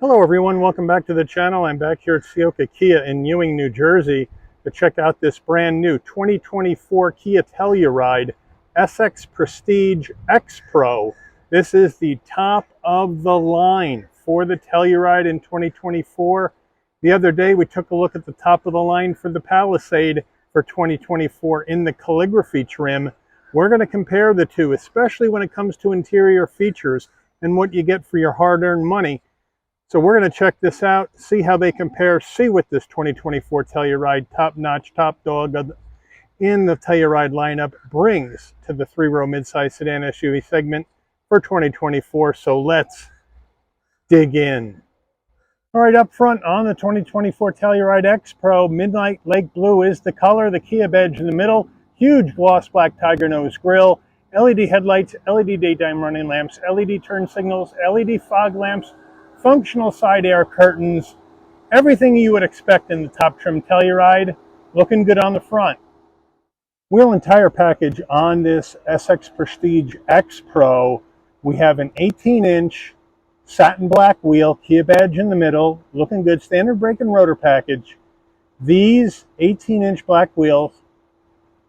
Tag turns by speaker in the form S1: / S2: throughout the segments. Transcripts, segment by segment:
S1: Hello everyone, welcome back to the channel. I'm back here at Ciocca Kia in Ewing, New Jersey to check out this brand new 2024 Kia Telluride SX Prestige X Pro. This is the top of the line for the Telluride in 2024. The other day we took a look at the top of the line for the Palisade for 2024 in the calligraphy trim. We're going to compare the two, especially when it comes to interior features and what you get for your hard-earned money. So we're going to check this out, see how they compare, see what this 2024 Telluride top-notch, top dog in the Telluride lineup brings to the three-row midsize sedan SUV segment for 2024. So let's dig in. All right, up front on the 2024 Telluride X Pro, Midnight Lake Blue is the color, the Kia badge in the middle, huge gloss black tiger nose grille, LED headlights, LED daytime running lamps, LED turn signals, LED fog lamps, functional side air curtains, everything you would expect in the top trim Telluride, looking good on the front. Wheel and tire package on this SX Prestige X Pro, we have an 18-inch satin black wheel, Kia badge in the middle, looking good, standard brake and rotor package. These 18-inch black wheels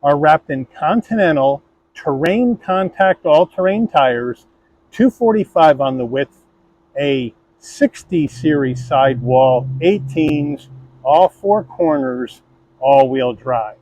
S1: are wrapped in Continental terrain contact all-terrain tires, 245 on the width, a 60 series sidewall, 18s, all four corners, all-wheel drive.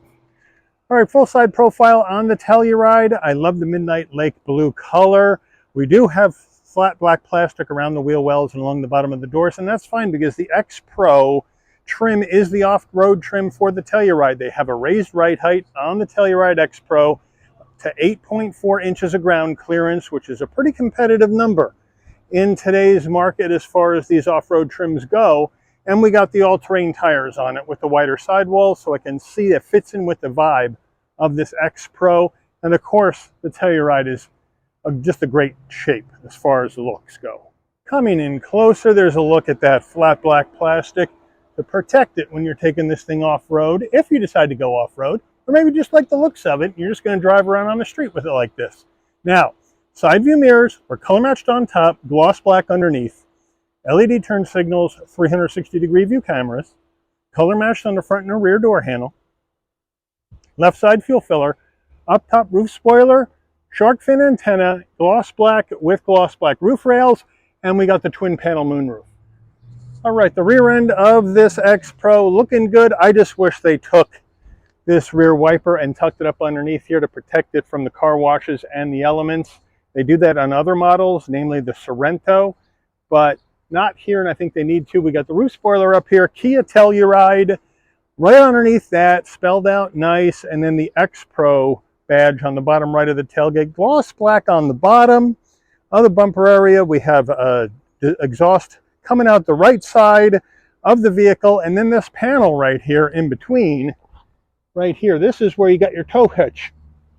S1: All right, full side profile on the Telluride. I love the Midnight Lake Blue color. We do have flat black plastic around the wheel wells and along the bottom of the doors, and that's fine because the X Pro trim is the off-road trim for the Telluride. They have a raised ride height on the Telluride X Pro to 8.4 inches of ground clearance, which is a pretty competitive number in today's market as far as these off-road trims go. And we got the all-terrain tires on it with the wider sidewalls, so I can see it fits in with the vibe of this X Pro. And of course, the Telluride is just a great shape as far as the looks go. Coming in closer, there's a look at that flat black plastic to protect it when you're taking this thing off-road, if you decide to go off-road, or maybe just like the looks of it, you're just going to drive around on the street with it like this. Now, side view mirrors are color matched on top, gloss black underneath, LED turn signals, 360-degree view cameras, color matched on the front and rear door handle, left side fuel filler, up top roof spoiler, shark fin antenna, gloss black with gloss black roof rails, and we got the twin panel moonroof. All right, the rear end of this X Pro looking good. I just wish they took this rear wiper and tucked it up underneath here to protect it from the car washes and the elements. They do that on other models, namely the Sorento, but not here, and I think they need to. We got the roof spoiler up here, Kia Telluride, right underneath that, spelled out nice, and then the X Pro badge on the bottom right of the tailgate, gloss black on the bottom. On the bumper area, we have exhaust coming out the right side of the vehicle, and then this panel right here in between, right here, this is where you got your tow hitch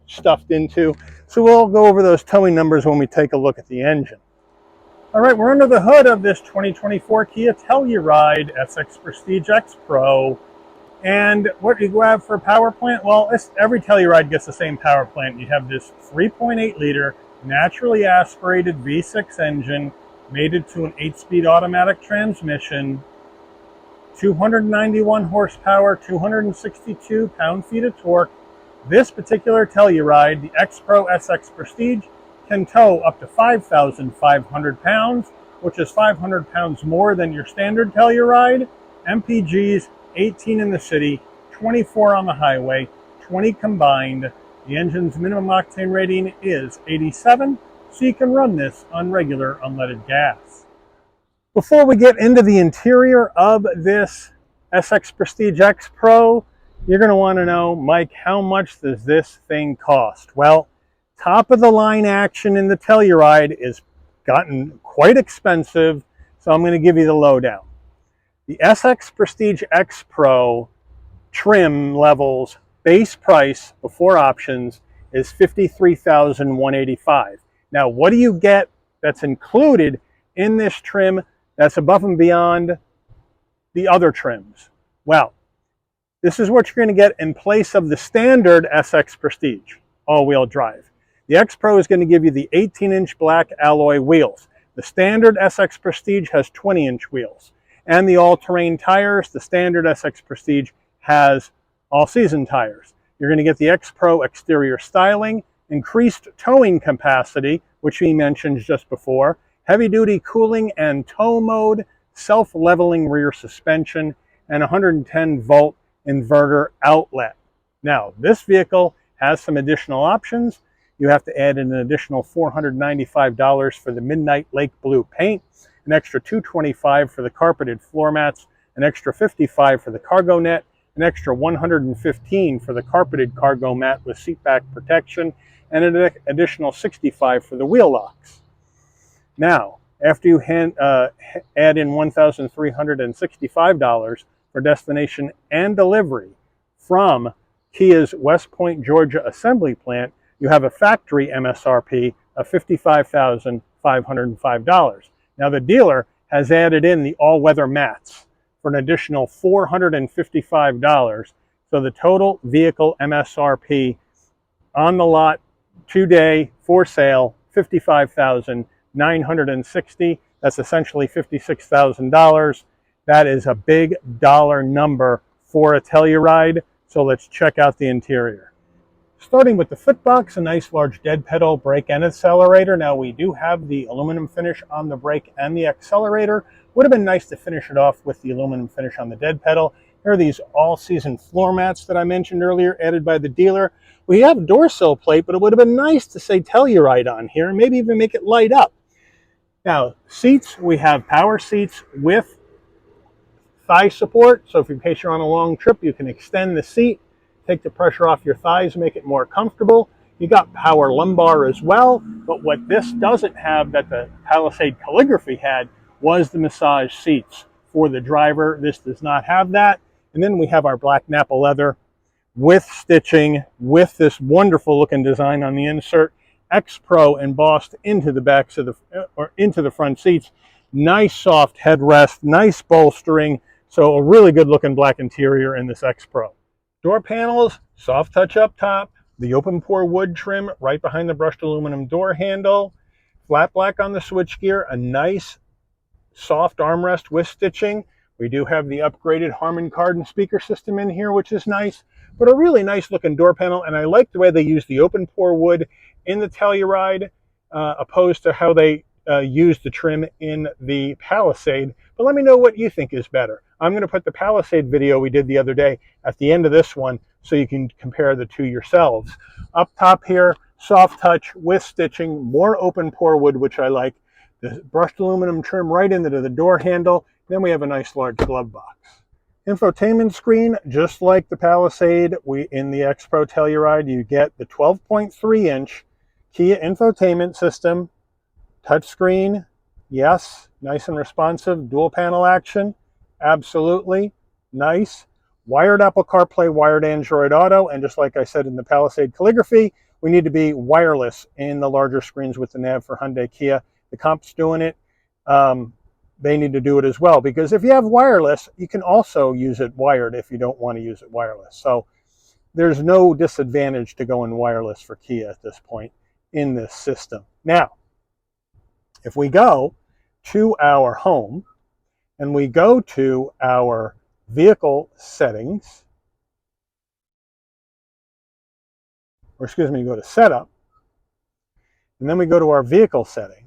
S1: stuffed into. So we'll go over those towing numbers when we take a look at the engine. All right, we're under the hood of this 2024 Kia Telluride SX Prestige X Pro. And what do you grab for a power plant? Well, every Telluride gets the same power plant. You have this 3.8 liter naturally aspirated V6 engine mated to an 8-speed automatic transmission, 291 horsepower, 262 pound-feet of torque. This particular Telluride, the X Pro SX Prestige, can tow up to 5,500 pounds, which is 500 pounds more than your standard Telluride. MPGs, 18 in the city, 24 on the highway, 20 combined. The engine's minimum octane rating is 87, so you can run this on regular unleaded gas. Before we get into the interior of this SX Prestige X Pro, you're going to want to know, Mike, how much does this thing cost? Well, top of the line action in the Telluride is gotten quite expensive, so I'm going to give you the lowdown. The SX Prestige X Pro trim levels base price before options is $53,185. Now, what do you get that's included in this trim that's above and beyond the other trims? Well, this is what you're going to get in place of the standard SX Prestige all-wheel drive. The X Pro is going to give you the 18-inch black alloy wheels. The standard SX Prestige has 20-inch wheels. And the all-terrain tires, the standard SX Prestige has all-season tires. You're going to get the XPRO exterior styling, increased towing capacity, which we mentioned just before, heavy-duty cooling and tow mode, self-leveling rear suspension, and 110-volt inverter outlet. Now, this vehicle has some additional options. You have to add in an additional $495 for the Midnight Lake Blue paint, an extra $225 for the carpeted floor mats, an extra $55 for the cargo net, an extra $115 for the carpeted cargo mat with seat back protection, and an additional $65 for the wheel locks. Now, after you add in $1,365 for destination and delivery from Kia's West Point, Georgia assembly plant, you have a factory MSRP of $55,505. Now, the dealer has added in the all-weather mats for an additional $455. So the total vehicle MSRP on the lot today for sale, $55,960. That's essentially $56,000. That is a big dollar number for a Telluride. So let's check out the interior. Starting with the footbox, a nice large dead pedal brake and accelerator. Now we do have the aluminum finish on the brake and the accelerator. Would have been nice to finish it off with the aluminum finish on the dead pedal. Here are these all-season floor mats that I mentioned earlier, added by the dealer. We have a door sill plate, but it would have been nice to say Telluride on here and maybe even make it light up. Now, seats, we have power seats with thigh support. So if in case you're on a long trip, you can extend the seat, take the pressure off your thighs, make it more comfortable. You got power lumbar as well, but what this doesn't have that the Palisade Calligraphy had was the massage seats for the driver. This does not have that. And then we have our black Napa leather with stitching, with this wonderful looking design on the insert, XPRO embossed into the backs of into the front seats. Nice soft headrest, nice bolstering. So a really good looking black interior in this XPRO. Door panels, soft touch up top, the open pore wood trim right behind the brushed aluminum door handle, flat black on the switchgear, a nice soft armrest with stitching. We do have the upgraded Harman Kardon speaker system in here, which is nice, but a really nice looking door panel. And I like the way they use the open pore wood in the Telluride, opposed to how they use the trim in the Palisade. But let me know what you think is better. I'm going to put the Palisade video we did the other day at the end of this one so you can compare the two yourselves. Up top here, soft touch with stitching, more open pore wood, which I like. The brushed aluminum trim right into the door handle. Then we have a nice large glove box. Infotainment screen, just like the Palisade, in the XPRO Telluride, you get the 12.3-inch Kia infotainment system, touchscreen, yes, nice and responsive, dual panel action, absolutely, nice. Wired Apple CarPlay, wired Android Auto, and just like I said in the Palisade Calligraphy, we need to be wireless in the larger screens with the nav for Hyundai Kia. The comp's doing it. They need to do it as well, because if you have wireless, you can also use it wired if you don't want to use it wireless. So there's no disadvantage to going wireless for Kia at this point in this system. Now, if we go to our home and we go to our vehicle settings, or excuse me, go to setup, and then we go to our vehicle settings.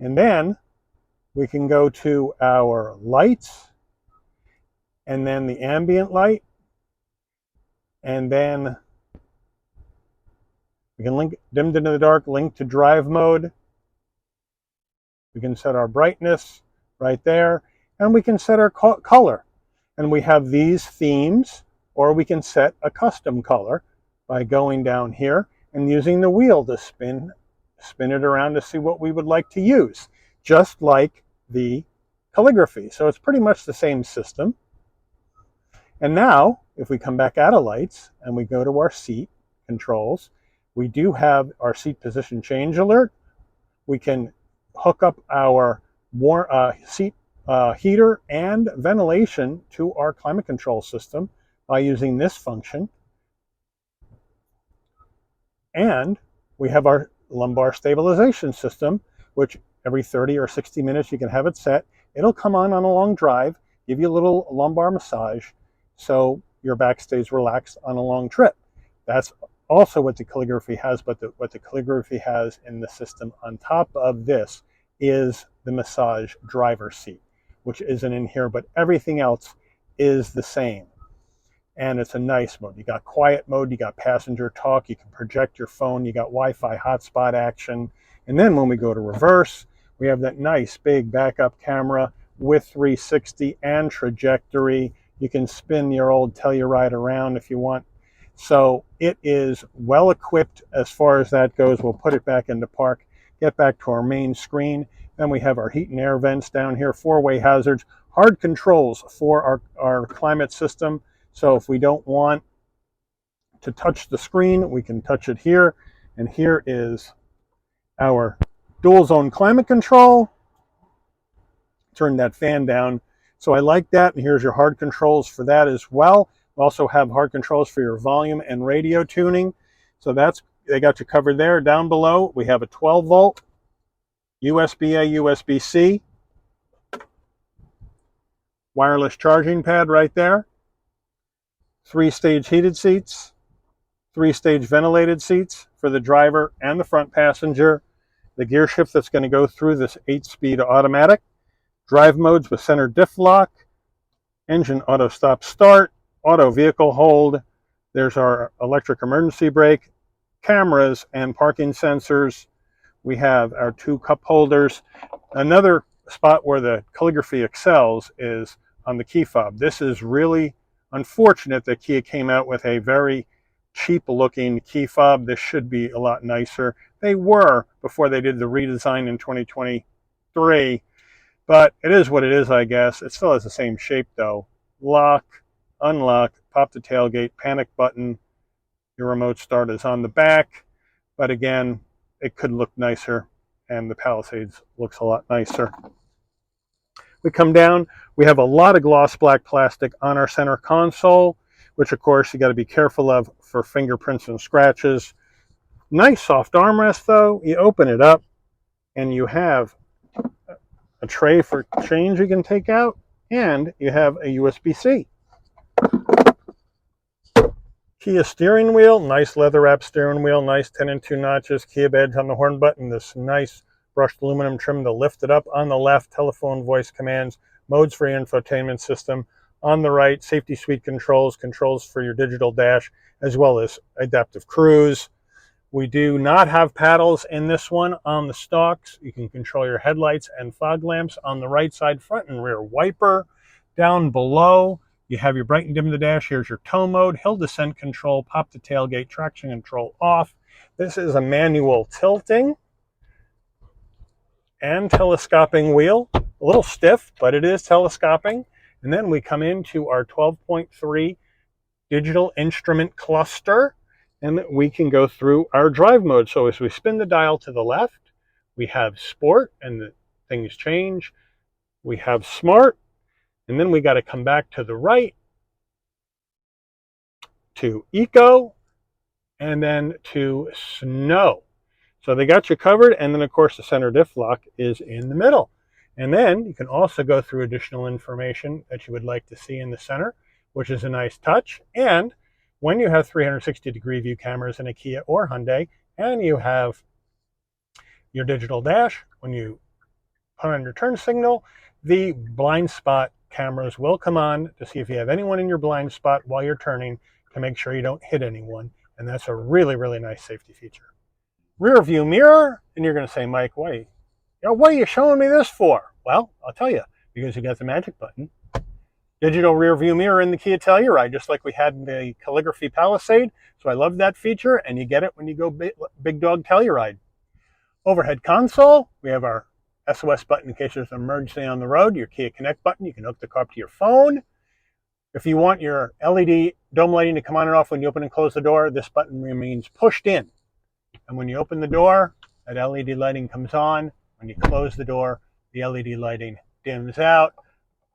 S1: And then we can go to our lights, and then the ambient light, and then we can link dimmed into the dark, link to drive mode. We can set our brightness right there, and we can set our color. And we have these themes, or we can set a custom color by going down here and using the wheel to spin it around to see what we would like to use, just like the Calligraphy. So it's pretty much the same system. And now, if we come back out of lights and we go to our seat controls, we do have our seat position change alert. We can hook up our seat heater and ventilation to our climate control system by using this function. And we have our lumbar stabilization system, which every 30 or 60 minutes you can have it set. It'll come on a long drive, give you a little lumbar massage, so your back stays relaxed on a long trip. That's also what the calligraphy has, but what the calligraphy has in the system on top of this is the massage driver seat, which isn't in here, but everything else is the same. And it's a nice mode. You got quiet mode, you got passenger talk, you can project your phone, you got Wi-Fi hotspot action. And then when we go to reverse, we have that nice big backup camera with 360 and trajectory. You can spin your old Telluride around if you want. So it is well equipped as far as that goes. We'll put it back into park, get back to our main screen. Then we have our heat and air vents down here, four-way hazards, hard controls for our climate system. So if we don't want to touch the screen, we can touch it here. And here is our dual zone climate control. Turn that fan down. So I like that. And here's your hard controls for that as well. We also have hard controls for your volume and radio tuning. So they got you covered there. Down below, we have a 12 volt, USB-A, USB-C, wireless charging pad right there. 3-stage heated seats, 3-stage ventilated seats for the driver and the front passenger. The gear shift that's going to go through this 8-speed automatic. Drive modes with center diff lock, engine auto stop start, auto vehicle hold. There's our electric emergency brake, cameras and parking sensors. We have our 2 cup holders. Another spot where the calligraphy excels is on the key fob. This is really unfortunate that Kia came out with a very cheap looking key fob. This should be a lot nicer. They were before they did the redesign in 2023, but it is what it is, I guess. It still has the same shape though. Lock, unlock, pop the tailgate, panic button. Your remote start is on the back, but again, it could look nicer, and the Palisades looks a lot nicer. We come down, we have a lot of gloss black plastic on our center console, which of course you got to be careful of for fingerprints and scratches. Nice soft armrest though. You open it up and you have a tray for change you can take out, and you have a USB-C. Kia steering wheel, nice leather wrap steering wheel, nice 10 and 2 notches, Kia badge on the horn button, this nice brushed aluminum trim to lift it up. On the left, telephone voice commands, modes for your infotainment system. On the right, safety suite controls, controls for your digital dash, as well as adaptive cruise. We do not have paddles in this one on the stalks. You can control your headlights and fog lamps on the right side, front and rear wiper. Down below, you have your bright and dim the dash. Here's your tow mode, hill descent control, pop the tailgate, traction control off. This is a manual tilting and telescoping wheel. A little stiff, but it is telescoping. And then we come into our 12.3 digital instrument cluster, and we can go through our drive mode. So as we spin the dial to the left, we have sport, and the things change. We have smart, and then we got to come back to the right to eco, and then to snow. So they got you covered, and then of course the center diff lock is in the middle. And then you can also go through additional information that you would like to see in the center, which is a nice touch. And when you have 360-degree view cameras in a Kia or Hyundai, and you have your digital dash, when you put on your turn signal, the blind spot cameras will come on to see if you have anyone in your blind spot while you're turning, to make sure you don't hit anyone. And that's a really, really nice safety feature. Rear view mirror, and you're going to say, Mike, what are you showing me this for? Well, I'll tell you, because you got the magic button. Digital rear view mirror in the Kia Telluride, just like we had in the Calligraphy Palisade. So I love that feature, and you get it when you go big dog Telluride. Overhead console, we have our SOS button in case there's an emergency on the road. Your Kia Connect button, you can hook the car up to your phone. If you want your LED dome lighting to come on and off when you open and close the door, this button remains pushed in. And when you open the door, that LED lighting comes on. When you close the door, the LED lighting dims out.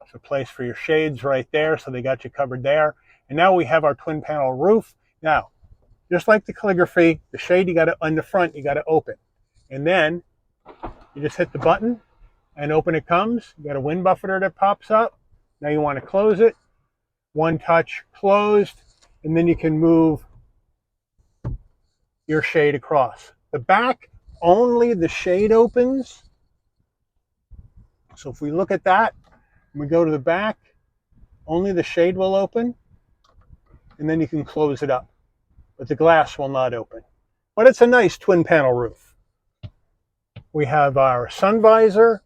S1: There's a place for your shades right there, so they got you covered there. And now we have our twin panel roof. Now, just like the Calligraphy, the shade you got to, on the front, you got to open. And then you just hit the button and open it comes. You got a wind buffeter that pops up. Now you want to close it. One touch closed, and then you can move your shade across. The back, only the shade opens. So if we look at that, and we go to the back, only the shade will open, and then you can close it up. But the glass will not open. But it's a nice twin panel roof. We have our sun visor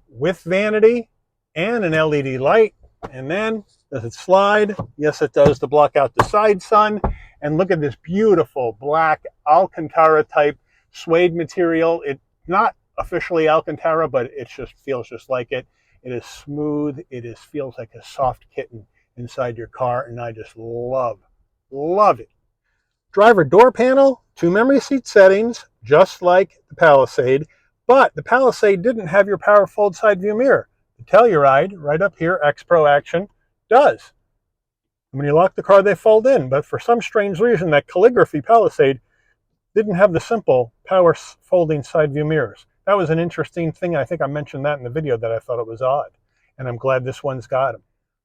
S1: with vanity and an LED light. And then, does it slide? Yes, it does, to block out the side sun. And look at this beautiful black Alcantara type suede material. It's not officially Alcantara, but it just feels just like it. It is smooth. It feels like a soft kitten inside your car, and I just love it. Driver door panel, 2 memory seat settings, just like the Palisade, but the Palisade didn't have your power fold side view mirror. The Telluride, right up here, XPRO action, does. When you lock the car, they fold in, but for some strange reason, that Calligraphy Palisade didn't have the simple power folding side view mirrors. That was an interesting thing. I think I mentioned that in the video that I thought it was odd, and I'm glad this one's got them.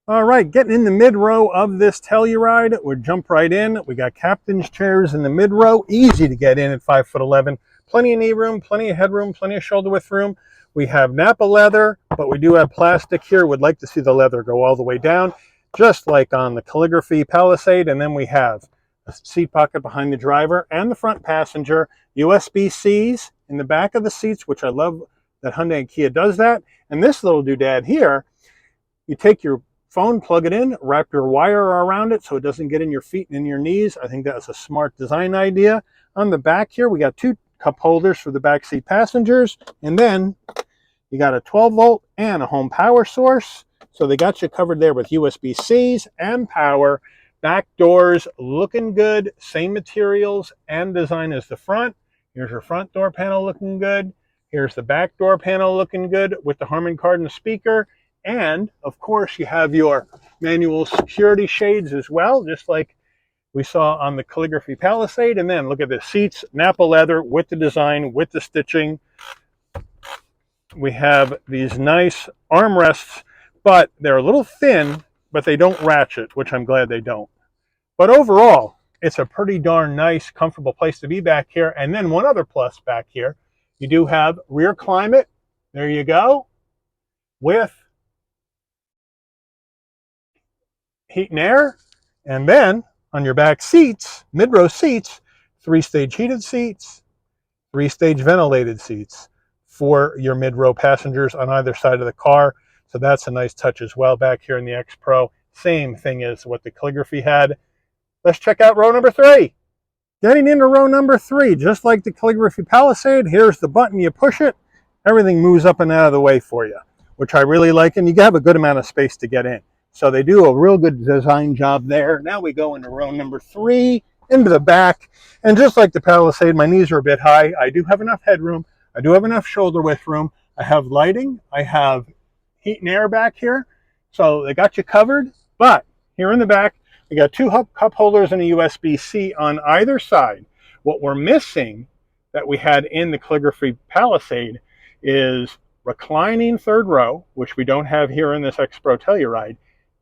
S1: All right, getting in the mid-row of this Telluride, we'll jump right in. We got captain's chairs in the mid-row, easy to get in at 5'11". Plenty of knee room, plenty of headroom, plenty of shoulder width room. We have Napa leather, but we do have plastic here. Would like to see the leather go all the way down, just like on the Calligraphy Palisade. And then we have a seat pocket behind the driver and the front passenger, USB-Cs in the back of the seats, which I love that Hyundai and Kia does that. And this little doodad here, you take your phone, plug it in, wrap your wire around it so it doesn't get in your feet and in your knees. I think that's a smart design idea. On the back here, we got 2 cup holders for the back seat passengers, and then you got a 12-volt and a home power source. So they got you covered there with USB-Cs and power. Back doors looking good, same materials and design as the front. Here's your front door panel looking good. Here's the back door panel looking good with the Harman Kardon speaker. And, of course, you have your manual security shades as well, just like we saw on the Calligraphy Palisade. And then look at the seats, Napa leather with the design, with the stitching. We have these nice armrests, but they're a little thin, but they don't ratchet, which I'm glad they don't. But overall, it's a pretty darn nice, comfortable place to be back here. And then one other plus back here, you do have rear climate. There you go, with heat and air. And then on your back seats, mid-row seats, 3-stage heated seats, 3-stage ventilated seats for your mid-row passengers on either side of the car. So that's a nice touch as well back here in the XPRO. Same thing as what the Calligraphy had. Let's check out row number 3. Getting into row number 3, just like the Calligraphy Palisade, here's the button, you push it, everything moves up and out of the way for you, which I really like, and you have a good amount of space to get in. So they do a real good design job there. Now we go into row number 3, into the back. And just like the Palisade, my knees are a bit high. I do have enough headroom. I do have enough shoulder width room. I have lighting. I have heat and air back here. So they got you covered. But here in the back, we got 2 cup holders and a USB-C on either side. What we're missing that we had in the Calligraphy Palisade is reclining third row, which we don't have here in this XPRO Telluride,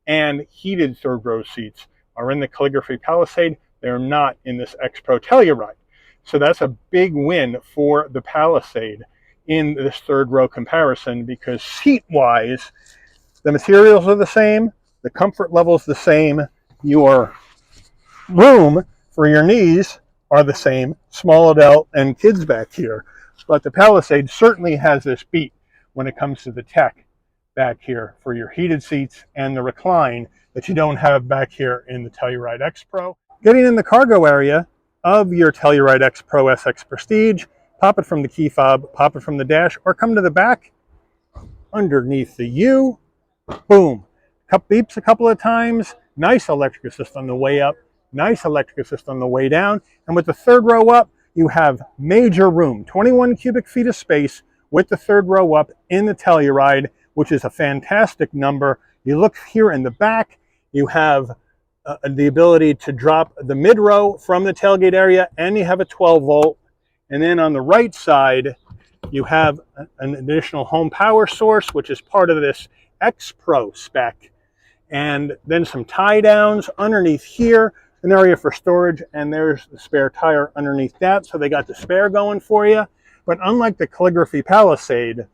S1: and heated third row seats are in the Calligraphy Palisade. They're not in this XPRO Telluride. So that's a big win for the Palisade in this third row comparison, because seat-wise, the materials are the same, the comfort level is the same, your room for your knees are the same, small adult and kids back here. But the Palisade certainly has this beat when it comes to the tech back here for your heated seats and the recline that you don't have back here in the Telluride XPRO. Getting in the cargo area of your Telluride XPRO SX Prestige, pop it from the key fob, pop it from the dash, or come to the back underneath the U, boom. Beeps a couple of times, nice electric assist on the way up, nice electric assist on the way down, and with the third row up, you have major room, 21 cubic feet of space with the third row up in the Telluride, which is a fantastic number. You look here in the back, you have the ability to drop the mid-row from the tailgate area, and you have a 12-volt, And then on the right side, you have an additional home power source, which is part of this XPRO spec. And then some tie downs underneath here, an area for storage, and there's the spare tire underneath that. So they got the spare going for you. But unlike the Calligraphy Palisade,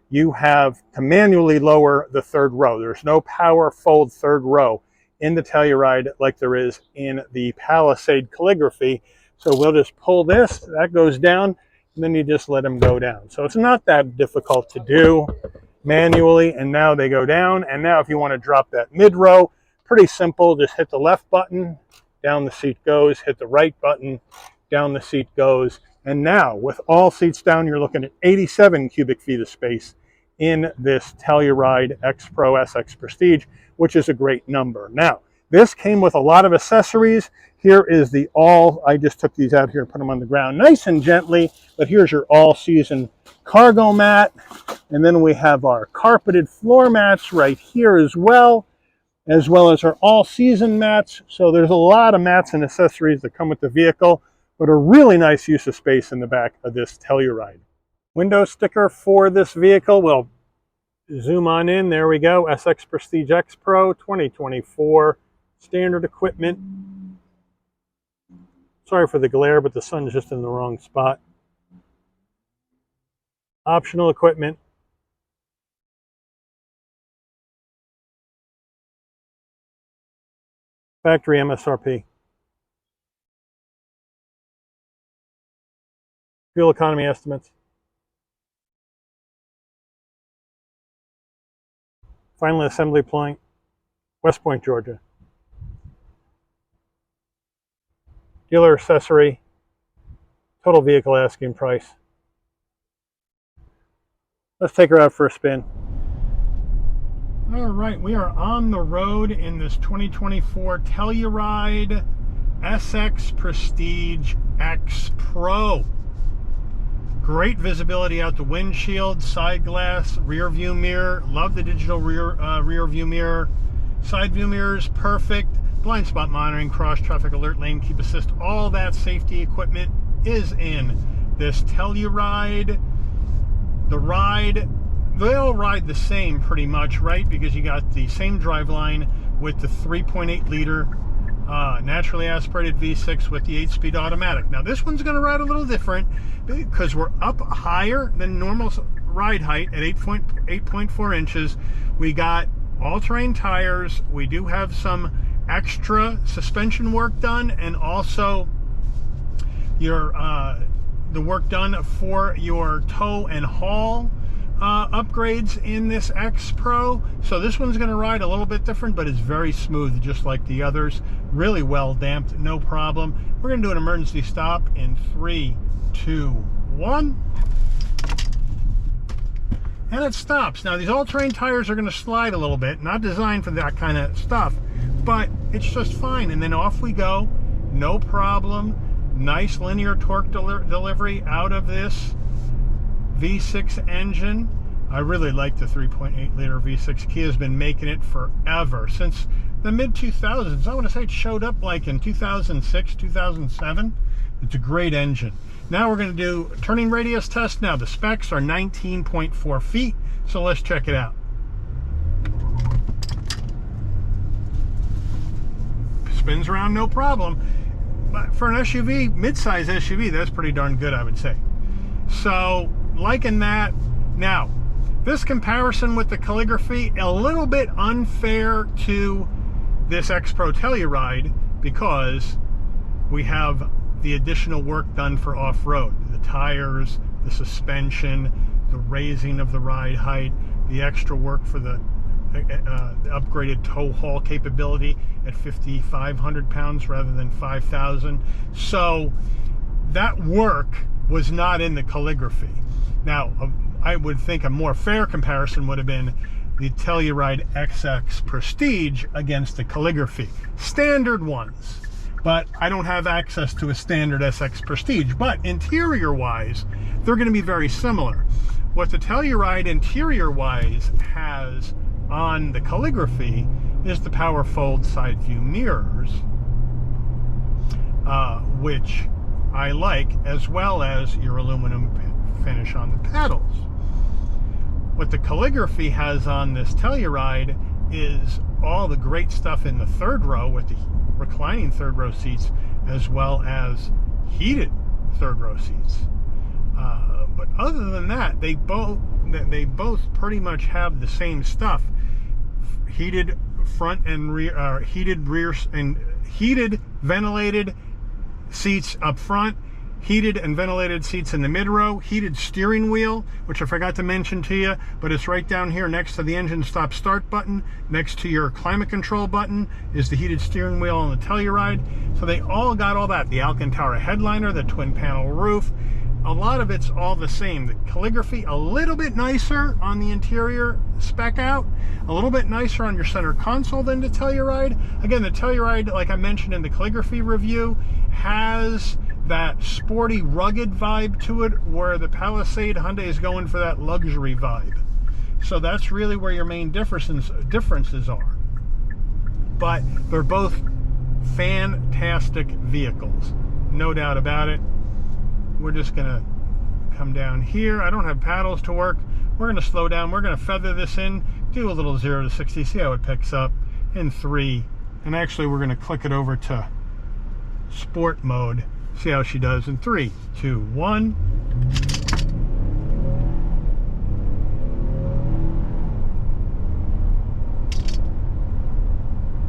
S1: you have to manually lower the third row. There's no power fold third row in the Telluride like there is in the Palisade Calligraphy. So we'll just pull this, that goes down, and then you just let them go down. So it's not that difficult to do manually, and now they go down. And now if you want to drop that mid row, pretty simple, just hit the left button, down the seat goes, hit the right button, down the seat goes. And now with all seats down, you're looking at 87 cubic feet of space in this Telluride XPRO SX Prestige, which is a great number. Now, this came with a lot of accessories. Here is the I just took these out here and put them on the ground nice and gently, but here's your all-season cargo mat. And then we have our carpeted floor mats right here as well as our all-season mats. So there's a lot of mats and accessories that come with the vehicle, but a really nice use of space in the back of this Telluride. Window sticker for this vehicle, we'll zoom on in, there we go, SX Prestige X Pro 2024, standard equipment. Sorry for the glare, but the sun's just in the wrong spot. Optional equipment. Factory MSRP. Fuel economy estimates. Final assembly point, West Point, Georgia. Dealer accessory, total vehicle asking price. Let's take her out for a spin. All right, we are on the road in this 2024 Telluride SX Prestige X Pro. Great visibility out the windshield, side glass, rear view mirror. Love the digital rear view mirror. Side view mirrors, perfect. Blind spot monitoring, cross traffic alert, lane keep assist. All that safety equipment is in this Telluride. They all ride the same pretty much, right? Because you got the same driveline with the 3.8 liter naturally aspirated V6 with the 8-speed automatic. Now this one's going to ride a little different because we're up higher than normal ride height at 8.4 inches. We got all-terrain tires. We do have some extra suspension work done, and also the work done for your tow and haul upgrades in this X Pro. So this one's going to ride a little bit different, but it's very smooth just like the others. Really well damped, no problem. We're going to do an emergency stop in 3, 2, 1. And it stops. Now these all-terrain tires are going to slide a little bit, not designed for that kind of stuff, but it's just fine. And then off we go, no problem. Nice linear torque delivery out of this V6 engine. I really like the 3.8 liter V6. Kia's been making it forever, since the mid 2000s. I want to say it showed up like in 2006, 2007. It's a great engine. Now we're going to do a turning radius test. Now the specs are 19.4 feet, so let's check it out. Spins around no problem. But for an SUV, mid-size SUV, that's pretty darn good, I would say. So liking that. Now this comparison with the Calligraphy, a little bit unfair to this X Pro Telluride because we have the additional work done for off-road. The tires, the suspension, the raising of the ride height, the extra work for the upgraded tow haul capability at 5,500 pounds rather than 5,000. So that work was not in the Calligraphy. Now, I would think a more fair comparison would have been the Telluride SX Prestige against the Calligraphy. Standard ones. But I don't have access to a standard SX Prestige. But interior-wise, they're going to be very similar. What the Telluride interior-wise has on the Calligraphy is the power fold side view mirrors, which I like, as well as your aluminum finish on the pedals. What the Calligraphy has on this Telluride is all the great stuff in the third row with the reclining third row seats, as well as heated third row seats. But other than that, they both pretty much have the same stuff: heated front and rear, heated rear, and heated ventilated seats up front, heated and ventilated seats in the mid row, heated steering wheel, which I forgot to mention to you, but it's right down here next to the engine stop start button. Next to your climate control button is the heated steering wheel on the Telluride. So they all got all that. The Alcantara headliner, the twin panel roof, a lot of it's all the same. The Calligraphy, a little bit nicer on the interior spec out, a little bit nicer on your center console than the Telluride. Again, the Telluride, like I mentioned in the Calligraphy review, has that sporty, rugged vibe to it, where the Palisade Hyundai is going for that luxury vibe. So that's really where your main differences are. But they're both fantastic vehicles, no doubt about it. We're just gonna come down here. I don't have paddles to work. We're gonna slow down. We're gonna feather this in, do a little 0 to 60, see how it picks up in 3. And actually, we're gonna click it over to sport mode, see how she does in 3, 2, 1.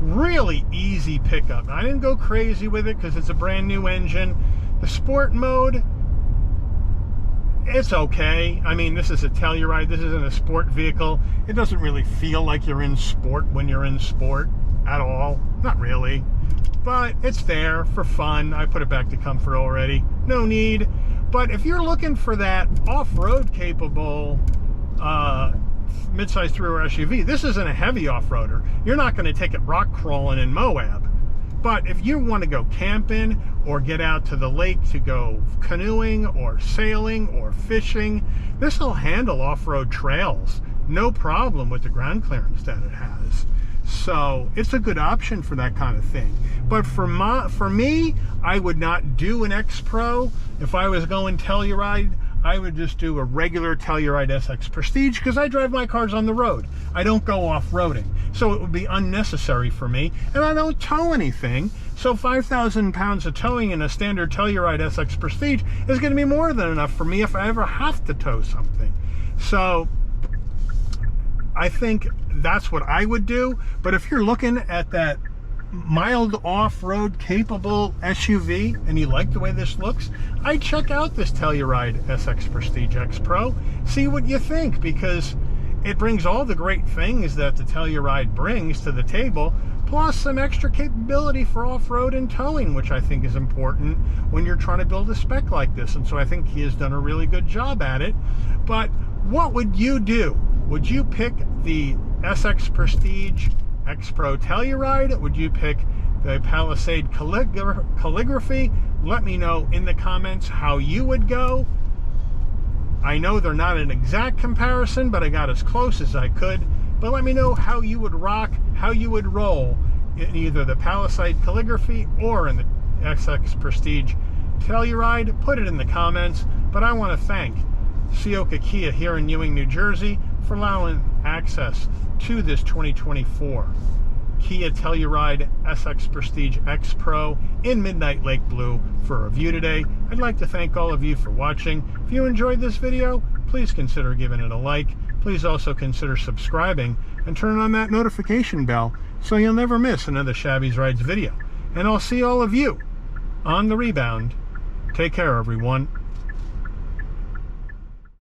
S1: Really easy pickup. I didn't go crazy with it because it's a brand new engine. The sport mode, it's okay. I mean, this is a Telluride. This isn't a sport vehicle. It doesn't really feel like you're in sport when you're in sport at all. Not really. But it's there for fun. I put it back to comfort already. No need. But if you're looking for that off-road capable midsize 3-row SUV, this isn't a heavy off-roader. You're not going to take it rock crawling in Moab. But if you want to go camping or get out to the lake to go canoeing or sailing or fishing, this will handle off-road trails. No problem with the ground clearance that it has. So it's a good option for that kind of thing. But for me, I would not do an XPRO. If I was going Telluride, I would just do a regular Telluride SX Prestige, because I drive my cars on the road. I don't go off-roading. So it would be unnecessary for me. And I don't tow anything. So 5,000 pounds of towing in a standard Telluride SX Prestige is going to be more than enough for me if I ever have to tow something. So I think that's what I would do. But if you're looking at that mild off-road capable SUV and you like the way this looks, I'd check out this Telluride SX Prestige X Pro. See what you think, because it brings all the great things that the Telluride brings to the table, plus some extra capability for off-road and towing, which I think is important when you're trying to build a spec like this. And so I think he has done a really good job at it. But what would you do? Would you pick the SX Prestige X Pro Telluride? Would you pick the Palisade Calligraphy? Let me know in the comments how you would go. I know they're not an exact comparison, but I got as close as I could. But let me know how you would rock, how you would roll in either the Palisade Calligraphy or in the SX Prestige Telluride. Put it in the comments. But I want to thank Ciocca Kia here in Ewing, New Jersey for allowing access to this 2024 Kia Telluride SX Prestige X Pro in Midnight Lake Blue for a review today. I'd like to thank all of you for watching. If you enjoyed this video, please consider giving it a like. Please also consider subscribing and turn on that notification bell so you'll never miss another Shabby's Rides video. And I'll see all of you on the rebound. Take care, everyone.